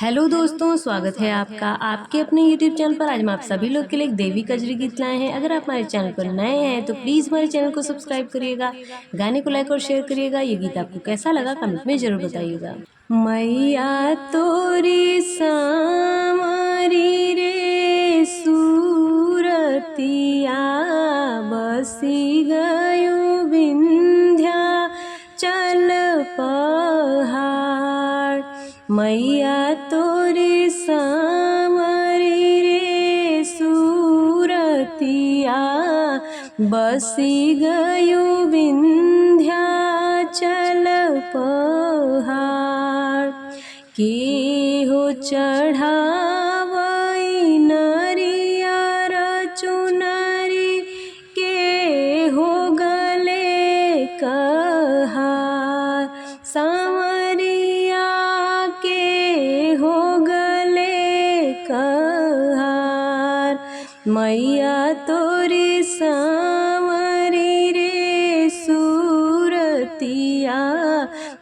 Hello दोस्तों, स्वागत है आपका आपके अपने YouTube चैनल पर। आज हम आप सभी लोग के लिए एक देवी कजरी गीत लाए हैं। अगर आप हमारे चैनल पर नए हैं तो प्लीज़ हमारे चैनल को सब्सक्राइब करिएगा, गाने को लाइक और शेयर करिएगा। ये गीत आपको कैसा लगा कमेंट में ज़रूर बताइएगा। मैया तोरी सामरी रे सूरतिया बसी गयो विंध्या चल पहाड़। मैया तोरी सामरी रे सूरतिया बसी गयो विंध्या चल पहाड़। के हो चढ़ावई नरियर चुनरी के हो गले कहार। सांवरिया के हो गले कहार। मैया तोरी सांवरी रे सूरतिया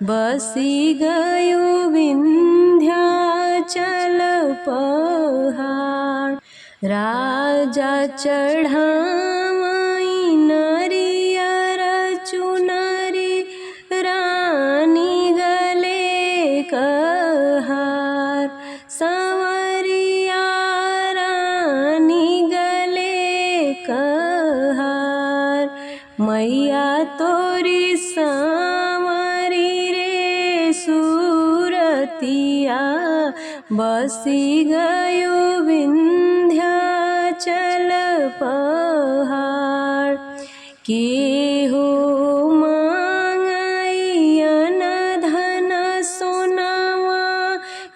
बसी गयो विंध्याचल पहाड़। राजा चढ़ावई नरियर चुनरी रानी गले कहार। सांवरिया रानी गले कहार। मैया तोरी सांवरी रे सूरतिया बसी गयो विंध्याचल पहाड़। के हो मांगई अन धन सोनावा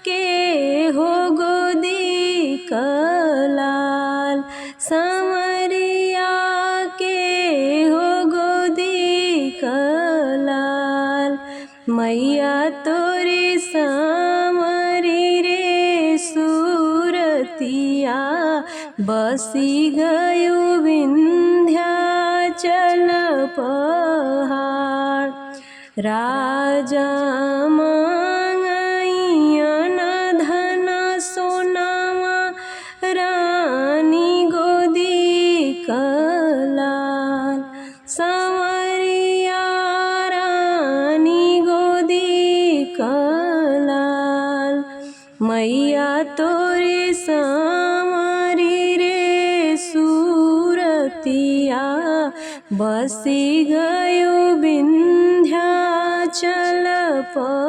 के हो गोदी कलाल। सांवरिया के हो गोदी कलाल। मैया तोरी सांवरी रे सूरतिया बसी गयो विंध्याचल पहाड़। राजा मांगई अन धन सोनावा रानी गोदी कलाल। सांवरिया रानी गोदी कलाल। मैया तोरी सांवरी रे सूरतिया बसी गयो विंध्याचल पहाड़।